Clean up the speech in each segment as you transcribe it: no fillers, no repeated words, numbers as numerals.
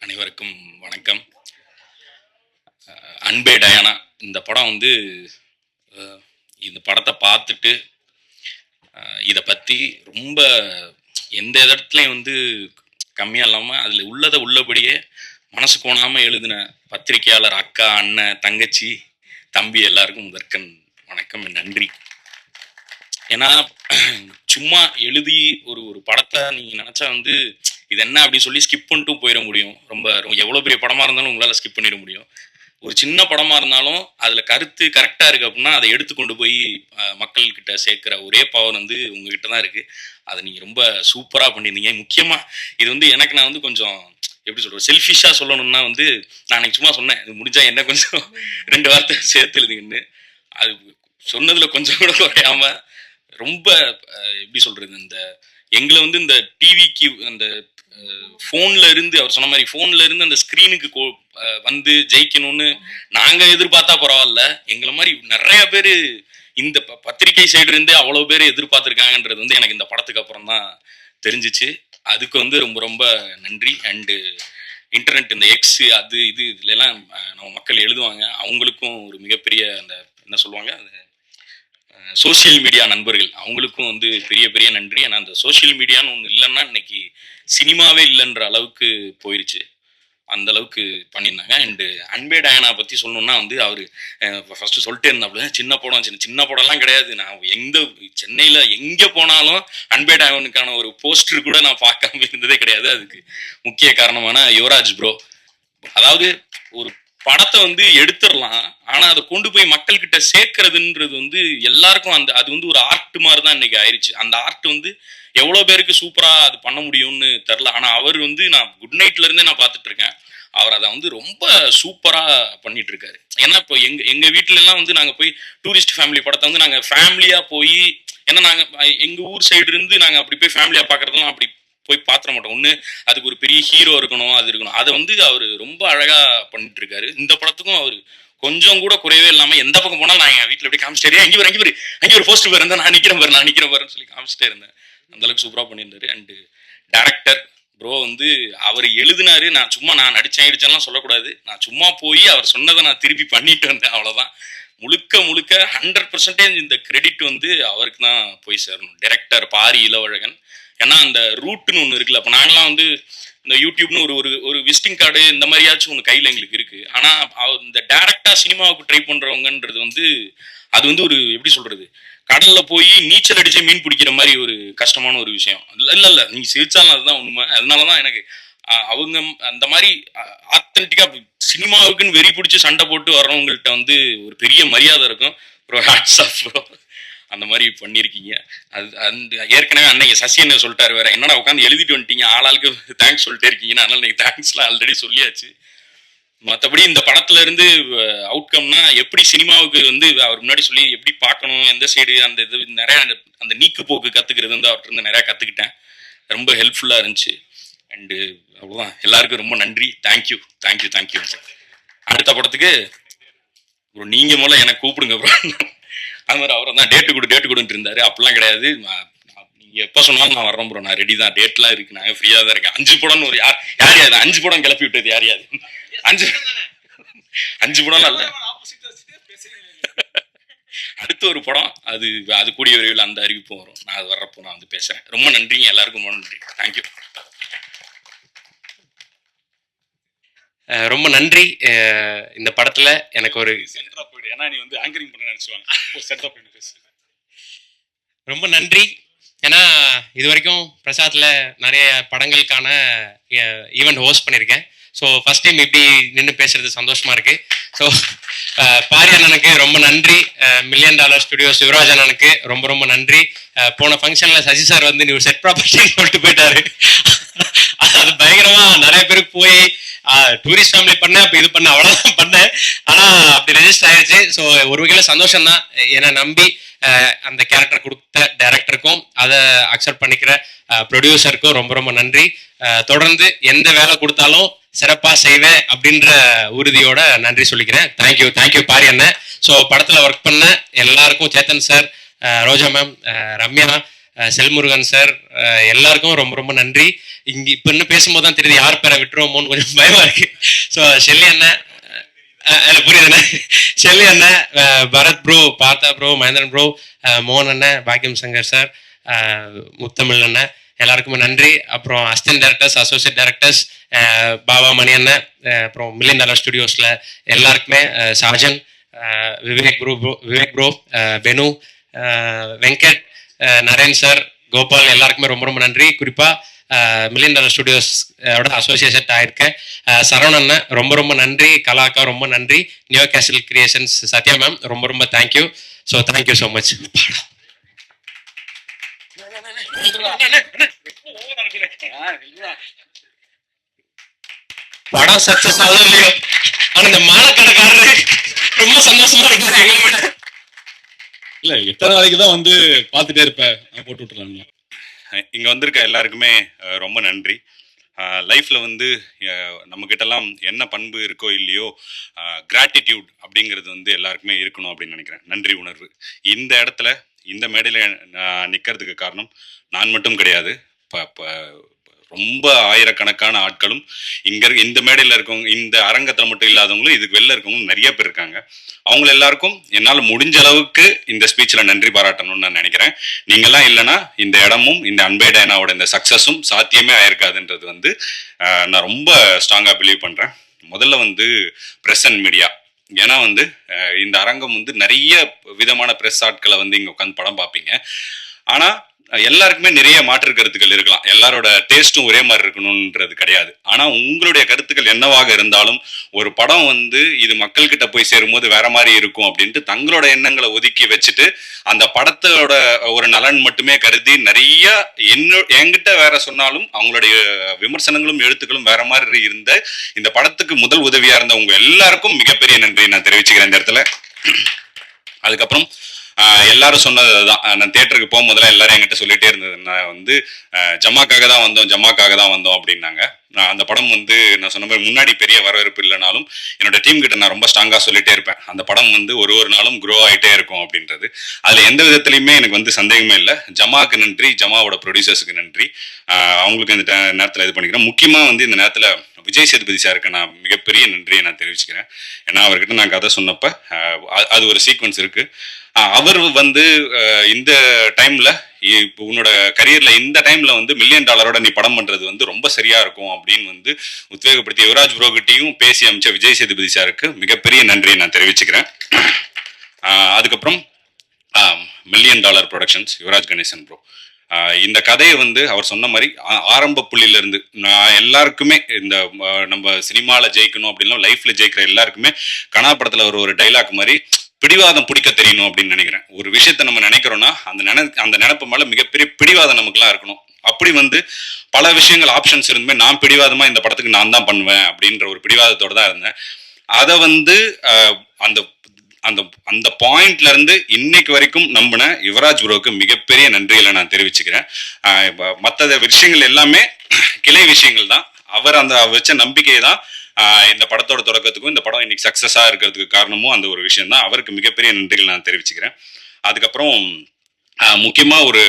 அனைவருக்கும் வணக்கம். அன்பே டயானா இந்த படம் வந்து இந்த படத்தை பார்த்துட்டு இதை பற்றி ரொம்ப எந்த இடத்துலையும் வந்து கம்மியாக இல்லாமல் அதில் உள்ளதை உள்ளபடியே மனசு கோணாமல் எழுதின பத்திரிகையாளர் அக்கா, அண்ணன், தங்கச்சி, தம்பி எல்லாருக்கும் முதற்கண் வணக்கம், நன்றி. ஏன்னா சும்மா எழுதி ஒரு படத்தை நீங்கள் நினச்சா வந்து இது என்ன அப்படின்னு சொல்லி ஸ்கிப் பண்ணிட்டும் போயிட முடியும். ரொம்ப எவ்வளோ பெரிய படமாக இருந்தாலும் உங்களால் ஸ்கிப் பண்ணிட முடியும். ஒரு சின்ன படமாக இருந்தாலும் அதில் கருத்து கரெக்டாக இருக்குது அப்படின்னா அதை எடுத்து கொண்டு போய் மக்கள்கிட்ட சேர்க்குற ஒரே பவர் வந்து உங்ககிட்ட தான் இருக்குது. அதை நீங்கள் ரொம்ப சூப்பராக பண்ணியிருந்தீங்க. முக்கியமாக இது வந்து எனக்கு நான் வந்து கொஞ்சம் எப்படி சொல்கிறது, செல்ஃபிஷாக சொல்லணும்னா வந்து நான் அன்றைக்கி சும்மா சொன்னேன், இது முடிஞ்சால் என்ன கொஞ்சம் 2 வார்த்தை சேர்த்து எழுதுங்கன்னு. அது சொன்னதில் கொஞ்சம் கூட குறையாமல் ரொம்ப எப்படி சொல்கிறது, இந்த எங்களை வந்து இந்த டிவிக்கு அந்த ஃபோனில் இருந்து அவர் சொன்ன மாதிரி ஃபோனில் இருந்து அந்த ஸ்க்ரீனுக்கு வந்து ஜெயிக்கணும்னு நாங்கள் எதிர்பார்த்தா பரவாயில்ல, எங்களை மாதிரி நிறைய பேர் இந்த பத்திரிகை சைடு இருந்து அவ்வளோ பேர் எதிர்பார்த்துருக்காங்கன்றது வந்து எனக்கு இந்த படத்துக்கு அப்புறம் தான் தெரிஞ்சிச்சு. அதுக்கு வந்து ரொம்ப ரொம்ப நன்றி. அண்டு இன்டர்நெட், இந்த எக்ஸ் அது இதுலாம் நம்ம மக்கள் எழுதுவாங்க, அவங்களுக்கும் ஒரு மிகப்பெரிய அந்த என்ன சொல்லுவாங்க, அது சோசியல் மீடியா நண்பர்கள், அவங்களுக்கும் வந்து பெரிய பெரிய நன்றி. ஏன்னா அந்த சோசியல் மீடியான்னு ஒன்று இல்லைன்னா இன்னைக்கு சினிமாவே இல்லைன்ற அளவுக்கு போயிடுச்சு, அந்த அளவுக்கு பண்ணியிருந்தாங்க. அண்டு அன்பே டயானா பற்றி சொல்லணும்னா வந்து அவர் ஃபஸ்ட்டு சொல்லிட்டே இருந்தாப்புல, சின்ன படம் சின்ன படம்லாம் கிடையாது, நான் சென்னையில் எங்கே போனாலும் அன்பே டயானுக்கான ஒரு போஸ்டர் கூட நான் பார்க்காம இருந்ததே கிடையாது. அதுக்கு முக்கிய காரணமான யுவராஜ் ப்ரோ. அதாவது ஒரு படத்தை வந்து எடுத்துடலாம், ஆனா அதை கொண்டு போய் மக்கள் கிட்ட சேர்க்கறதுன்றது வந்து எல்லாருக்கும் அது வந்து ஒரு ஆர்ட் மாதிரி தான் இன்னைக்கு ஆயிடுச்சு. அந்த ஆர்ட் வந்து எவ்வளவு பேருக்கு சூப்பரா அது பண்ண முடியும்னு தெரியல. ஆனா அவர் வந்து நான் குட் நைட்ல இருந்தே நான் பார்த்துட்டு இருக்கேன், அவர் அதை வந்து ரொம்ப சூப்பரா பண்ணிட்டு இருக்காரு. ஏன்னா இப்போ எங்க வீட்டுல எல்லாம் வந்து நாங்க போய் டூரிஸ்ட் ஃபேமிலி படத்தை வந்து நாங்க ஃபேமிலியா போய், ஏன்னா நாங்க எங்க ஊர் சைடு இருந்து நாங்க அப்படி போய் ஃபேமிலியா பாக்குறதெல்லாம் அப்படி போய் பாத்திர மாட்டோம். ஒண்ணு அதுக்கு ஒரு பெரிய ஹீரோ இருக்கணும், அது இருக்கணும். அதை வந்து அவரு ரொம்ப அழகா பண்ணிட்டு இருக்காரு. இந்த படத்துக்கும் அவரு கொஞ்சம் கூட குறையவே இல்லாம எந்த பக்கம் போனாலும் நான் என் வீட்டுல அப்படியே காமிச்சிட்டே, அங்கே ஒரு போஸ்டர் பாரு, நான் நிக்கிறேன் பாருன்னு சொல்லி காமிச்சிட்டே இருந்தேன். அந்த அளவுக்கு சூப்பரா பண்ணியிருந்தாரு. அண்டு டைரக்டர் ப்ரோ வந்து அவர் எழுதினாரு, நான் நடிச்சேன்லாம் சொல்லக்கூடாது, நான் சும்மா போய் அவர் சொன்னதை நான் திருப்பி பண்ணிட்டு வந்தேன், அவ்வளவுதான். முழுக்க 100% இந்த கிரெடிட் வந்து அவருக்கு தான் போய் சேரணும். டைரக்டர் பாரி இளவழகன். ஏன்னா அந்த ரூட்னு ஒன்று இருக்குல்ல, அப்போ நாங்களாம் வந்து இந்த யூடியூப்னு ஒரு விசிட்டிங் கார்டு இந்த மாதிரியாச்சும் ஒன்று கையில் எங்களுக்கு இருக்கு. ஆனால் இந்த டைரக்டா சினிமாவுக்கு ட்ரை பண்றவங்கன்றது வந்து அது வந்து ஒரு எப்படி சொல்றது, கடல்ல போய் நீச்சல் அடிச்சு மீன் பிடிக்கிற மாதிரி ஒரு கஷ்டமான ஒரு விஷயம். இல்ல நீங்க சிரிச்சாலும் அதுதான் உண்மை. அதனாலதான் எனக்கு அவங்க அந்த மாதிரி ஆத்தென்டிக்கா சினிமாவுக்குன்னு வெறி பிடிச்சி சண்டை போட்டு வர்றவங்கள்ட்ட வந்து ஒரு பெரிய மரியாதை இருக்கும். அந்த மாதிரி பண்ணியிருக்கீங்க. அந்த ஏற்கனவே அன்னைக்கு சசி என்ன சொல்லிட்டாரு, வேற என்னடா உட்காந்து எழுதிட்டு வந்துட்டீங்க, ஆளாளுக்கு தேங்க்ஸ் சொல்லிட்டே இருக்கீங்கன்னா, அதனால நீங்க தேங்க்ஸ்லாம் ஆல்ரெடி சொல்லியாச்சு. மற்றபடி இந்த படத்துல இருந்து அவுட்கம்னா எப்படி சினிமாவுக்கு வந்து அவர் முன்னாடி சொல்லி எப்படி பார்க்கணும், எந்த சைடு அந்த இது நிறைய அந்த நீக்கு போக்கு கத்துக்கிறது வந்து அவர்கிட்ட இருந்து நிறைய கத்துக்கிட்டேன். ரொம்ப ஹெல்ப்ஃபுல்லா இருந்துச்சு. அண்டு அவ்வளோதான். எல்லாருக்கும் ரொம்ப நன்றி. தேங்க்யூ. சார் அடுத்த படத்துக்கு ப்ரோ நீங்க முதல்ல எனக்கு கூப்பிடுங்க ப்ரோ. அது மாதிரி அவரை தான் டேட்டு கொடுத்துட்டு இருந்தாரு. அப்படிலாம் கிடையாது, நீங்க எப்போ சொன்னாலும் நான் வர்றேன் ப்ரோ, நான் ரெடி தான், டேட்லாம் இருக்கு, நாங்கள் ஃப்ரீயா தான் இருக்கேன். 5 படம்னு ஒரு யார் 5 படம் கிளப்பி விட்டது யார் 5 படம் இல்ல, அடுத்த ஒரு படம் அது கூடிய விரைவில் அந்த அறிவிப்பும் வரும். நான் அது வர்றப்போ நான் வந்து பேசுறேன். ரொம்ப நன்றிங்க எல்லாருக்கும், ரொம்ப நன்றி. தேங்க்யூ. ரொம்ப நன்றி. இந்த படத்துல எனக்கு ஒரு ஏன்னா நீ வந்து ஆங்கரிங் பண்ண நினைச்சுவாங்க. ரொம்ப நன்றி. ஏன்னா இது வரைக்கும் பிரசாத்ல நிறைய படங்களுக்கான ஈவெண்ட் ஹோஸ்ட் பண்ணியிருக்கேன். ஸோ ஃபர்ஸ்ட் டைம் இப்படி நின்று பேசுறது சந்தோஷமா இருக்கு. ஸோ பாரி அண்ணனுக்கு ரொம்ப நன்றி. $1 மில்லியன் ஸ்டுடியோ சிவராஜ் அண்ணனுக்கு ரொம்ப ரொம்ப நன்றி. போன ஃபங்க்ஷன்ல சசி சார் வந்து நீ ஒரு செட் ப்ராப்பர்ட்டின்னு சொல்லிட்டு போயிட்டாரு. அது பயங்கரமா நிறைய பேருக்கு போய் டூரிஸ்ட் ஃபேமிலி பண்ண அப்ப இது பண்ண அவ்வளவுதான் பண்ணேன். ஆனா அப்படி ரெஜிஸ்டர் ஆயிடுச்சு. ஸோ ஒரு வகையில சந்தோஷம் தான். என்னை நம்பி அந்த கேரக்டர் கொடுத்த டைரக்டருக்கும் அதை அக்செப்ட் பண்ணிக்கிற ப்ரொடியூசருக்கும் ரொம்ப ரொம்ப நன்றி. தொடர்ந்து எந்த வேலை கொடுத்தாலும் சிறப்பா செய்வேன் அப்படின்ற உறுதியோட நன்றி சொல்லிக்கிறேன். தேங்க்யூ பாரி அண்ணன். ஸோ படத்துல ஒர்க் பண்ண எல்லாருக்கும், சேத்தன் சார், ரோஜா மேம், ரம்யா, செல்முருகன் சார், எல்லாருக்கும் ரொம்ப ரொம்ப நன்றி. இங்கே இப்போ இன்னும் பேசும்போது தான் தெரியுது யார் பேரை விட்டுருவோமோன்னு கொஞ்சம் பயமா இருக்கு. ஸோ ஷெல்லி அண்ணன், புரியுதுண்ணே, ஷெல்லி அண்ணன், பரத் ப்ரோ, பார்த்தா ப்ரோ, மகேந்திரன் ப்ரோ, மோகன் அண்ணன், பாக்கியம் சங்கர் சார், முத்தமிழ் அண்ணன், எல்லாருக்குமே நன்றி. அப்புறம் assistant directors, associate directors, Baba Mani அண்ணன், அப்புறம் மில்லியன் டாலர் ஸ்டுடியோஸில் எல்லாருக்குமே, சாஜன், விவேக் ப்ரோ, பெனு, வெங்கட், நரேன் சார், கோபால், எல்லாருக்குமே ரொம்ப ரொம்ப நன்றி. குறிப்பாக மில்லியன் டாலர் ஸ்டுடியோஸோட அசோசியேஷன் ஆயிருக்கேன் சரவணன், ரொம்ப ரொம்ப நன்றி. கலாக்கா ரொம்ப நன்றி. நியோ கேசல் கிரியேஷன்ஸ் சத்யா மேம், ரொம்ப ரொம்ப thank you. So thank you so much. படம் சக்சஸ் ஆகும் இல்லையோ, ஆனா இந்த மாலக்கடைக்காரரு ரொம்ப சந்தோஷமா இருக்கு. இல்ல எத்தனை நாளைக்கு தான் வந்து பார்த்துட்டே இருப்பேன், போட்டு விட்டுறலாம்ல. இங்கே வந்திருக்க எல்லாருக்குமே ரொம்ப நன்றி. லைஃப்பில் வந்து நம்மக்கிட்டலாம் என்ன பண்பு இருக்கோ இல்லையோ, கிராட்டிடியூட் அப்படிங்கிறது வந்து எல்லாருக்குமே இருக்கணும் அப்படின்னு நினைக்கிறேன். நன்றி உணர்வு. இந்த இடத்துல இந்த மேடையில் நிற்கிறதுக்கு காரணம் நான் மட்டும் கிடையாது. ரொம்ப ஆயிரக்கணக்கான ஆட்களும் இந்த மேடையில் இருக்கவங்க, இந்த அரங்கத்தில் மட்டும் இல்லாதவங்களும் இதுக்கு வெளில இருக்கவங்களும் நிறைய பேர் இருக்காங்க. அவங்க எல்லாருக்கும் என்னால் முடிஞ்ச அளவுக்கு இந்த ஸ்பீச்சில் நன்றி பாராட்டணும்னு நான் நினைக்கிறேன். நீங்கள்லாம் இல்லைன்னா இந்த இடமும் இந்த அன்பே டயனாவோட இந்த சக்ஸஸும் சாத்தியமே ஆயிருக்காதுன்றது வந்து நான் ரொம்ப ஸ்ட்ராங்காக பிலீவ் பண்ணுறேன். முதல்ல வந்து ப்ரெஸ் அண்ட் மீடியா. ஏன்னா வந்து இந்த அரங்கம் வந்து நிறைய விதமான ப்ரெஸ் ஆட்களை வந்து இங்கே உட்காந்து படம் பார்ப்பீங்க. ஆனால் எல்லாருக்குமே நிறைய மாற்று கருத்துக்கள் இருக்கலாம். எல்லாரோட டேஸ்ட்டும் ஒரே மாதிரி இருக்கணும்ன்றது கிடையாது. ஆனா உங்களுடைய கருத்துக்கள் என்னவாக இருந்தாலும் ஒரு படம் வந்து இது மக்கள்கிட்ட போய் சேரும்போது வேற மாதிரி இருக்கும் அப்படின்ட்டு தங்களோட எண்ணங்களை ஒதுக்கி வச்சுட்டு அந்த படத்தோட ஒரு நலன் மட்டுமே கருதி நிறைய என்கிட்ட வேற சொன்னாலும் அவங்களுடைய விமர்சனங்களும் எழுத்துக்களும் வேற மாதிரி இருந்த இந்த படத்துக்கு முதல் உதவியா இருந்த உங்க எல்லாருக்கும் மிகப்பெரிய நன்றி நான் தெரிவிச்சுக்கிறேன் இந்த இடத்துல. அதுக்கப்புறம் எல்லாரும் சொன்னதுதான், நான் தியேட்டருக்கு போகும்போதெல்லாம் எல்லாரும் என்கிட்ட சொல்லிட்டே இருந்தது, நான் வந்து ஜமாக்காக தான் வந்தோம் அப்படின்னாங்க. அந்த படம் வந்து நான் சொன்ன மாதிரி முன்னாடி பெரிய வரவேற்பு இல்லைனாலும் என்னோட டீம் கிட்ட நான் ரொம்ப ஸ்ட்ராங்காக சொல்லிட்டே இருப்பேன், அந்த படம் வந்து ஒரு நாளும் க்ரோ ஆகிட்டே இருக்கும் அப்படின்றது. அதில் எந்த விதத்துலையுமே எனக்கு வந்து சந்தேகமே இல்லை. ஜமாவுக்கு நன்றி, ஜமாவோட ப்ரொடியூசர்ஸுக்கு நன்றி. அவங்களுக்கு இந்த நேரத்தில் இது பண்ணிக்கிறேன். முக்கியமாக வந்து இந்த நேரத்தில் விஜய் சேதுபதி சாருக்கு நான் மிகப்பெரிய நன்றியை நான் தெரிவிச்சுக்கிறேன். ஏன்னா அவர்கிட்ட நான் கதை சொன்னப்ப அது ஒரு சீக்வன்ஸ் இருக்கு. அவர் வந்து இந்த டைம்ல இப்போ உன்னோட கரியர்ல இந்த டைம்ல வந்து $1 மில்லியன் நீ படம் பண்றது வந்து ரொம்ப சரியா இருக்கும் அப்படின்னு வந்து உத்வேகப்படுத்தி யுவராஜ் ப்ரோகிட்டையும் பேசி அமைச்ச விஜய் சேதுபதி சாருக்கு மிகப்பெரிய நன்றியை நான் தெரிவிச்சுக்கிறேன். அதுக்கப்புறம் $1 million productions, Yuvaraj Ganesan bro. இந்த கதையை வந்து அவர் சொன்ன மாதிரி ஆரம்ப புள்ளியிலிருந்து நான் எல்லாருக்குமே இந்த நம்ம சினிமாவில் ஜெயிக்கணும் அப்படின்னா லைஃப்ல ஜெயிக்கிற எல்லாருக்குமே கனா படத்துல ஒரு டைலாக் மாதிரி பிடிவாதம் பிடிக்க தெரியணும் அப்படின்னு நினைக்கிறேன். ஒரு விஷயத்த நம்ம நினைக்கிறோம்னா அந்த நினைப்பு மேல மிகப்பெரிய பிடிவாதம் நமக்குலாம் இருக்கணும். அப்படி வந்து பல விஷயங்கள் ஆப்ஷன்ஸ் இருந்துமே நான் பிடிவாதமா இந்த படத்துக்கு நான் தான் பண்ணுவேன் அப்படின்ற ஒரு பிடிவாதத்தோட தான் இருந்தேன். அதை வந்து அந்த அந்த அந்த பாயிண்ட்ல இருந்து இன்னைக்கு வரைக்கும் நம்பின யுவராஜ் ப்ரோக்கு மிகப்பெரிய நன்றிகளை நான் தெரிவிச்சுக்கிறேன். மற்ற விஷயங்கள் எல்லாமே கிளை விஷயங்கள் தான். அவர் அந்த வச்ச நம்பிக்கையை தான் இந்த படத்தோட தொடக்கத்துக்கும் இந்த படம் இன்னைக்கு சக்சஸா இருக்கிறதுக்கு காரணமும் அந்த ஒரு விஷயம் தான். அவருக்கு மிகப்பெரிய நன்றிகள் நான் தெரிவிச்சுக்கிறேன். அதுக்கப்புறம் முக்கியமா ஒரு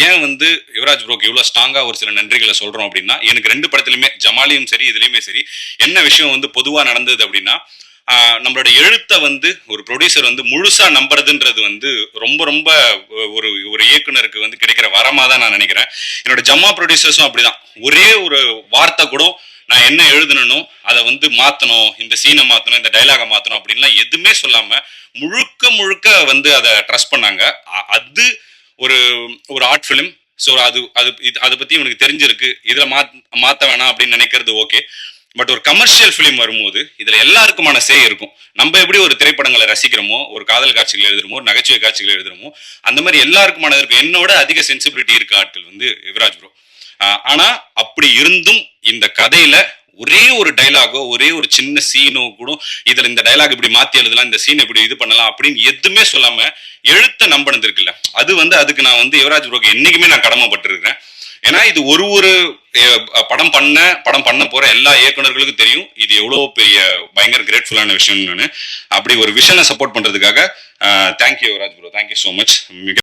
ஏன் வந்து யுவராஜ் ப்ரோக்கு இவ்வளோ ஸ்ட்ராங்கா ஒரு சில நன்றிகளை சொல்றோம் அப்படின்னா, எனக்கு 2 படத்துலையுமே ஜமாலியும் சரி இதுலையுமே சரி என்ன விஷயம் வந்து பொதுவா நடந்தது அப்படின்னா, நம்மளோட எழுத்தை வந்து ஒரு ப்ரொடியூசர் வந்து முழுசா நம்புறதுன்றது வந்து ரொம்ப ரொம்ப ஒரு இயக்குனருக்கு வந்து கிடைக்கிற வரமா தான் நான் நினைக்கிறேன். என்னோட ஜம்மா ப்ரொடியூசர்ஸும் அப்படிதான். ஒரே ஒரு வார்த்தை கூட நான் என்ன எழுதணும் அதை வந்து மாற்றணும், இந்த சீனை மாற்றணும், இந்த டைலாகை மாற்றணும் அப்படின்லாம் எதுவுமே சொல்லாமல் முழுக்க வந்து அதை ட்ரஸ்ட் பண்ணாங்க. அது ஒரு ஆர்ட் ஃபிலிம். ஸோ அதை பற்றி இவனுக்கு தெரிஞ்சிருக்கு, இதில் மாற்ற வேணாம் அப்படின்னு நினைக்கிறது ஓகே. பட் ஒரு கமர்ஷியல் ஃபிலிம் வரும்போது இதில் எல்லாருக்குமான சே இருக்கும். நம்ம எப்படி ஒரு திரைப்படங்களை ரசிக்கிறோமோ, ஒரு காதல் காட்சிகள் எழுதுறோமோ, ஒரு நகைச்சுவை காட்சிகள் எழுதுறோமோ, அந்த மாதிரி எல்லாருக்குமானது இருக்கும். என்னோட அதிக சென்சிபிலிட்டி இருக்க ஆட்கள் வந்து யுவராஜ் ப்ரோ. ஆனா அப்படி இருந்தும் இந்த கதையில ஒரே ஒரு டைலாகோ ஒரே ஒரு சின்ன சீனோ கூட இதுல இந்த டைலாக் இப்படி மாத்தி எழுதலாம், இந்த சீன் இப்படி இது பண்ணலாம் அப்படின்னு எதுவுமே சொல்லாம எழுத்த நம்பினது இருக்குல்ல, அது வந்து அதுக்கு நான் வந்து யுவராஜ் ப்ரோக்கு என்னைக்குமே நான் கடமைப்பட்டு இருக்கிறேன். ஏன்னா இது ஒரு படம் பண்ண போற எல்லா இயக்குநர்களுக்கும் தெரியும் இது எவ்வளவு பெரிய பயங்கர கிரேட்ஃபுல்லான விஷயம்னு. அப்படி ஒரு விஷனை சப்போர்ட் பண்றதுக்காக thank you Yuvaraj bro, thank you so much.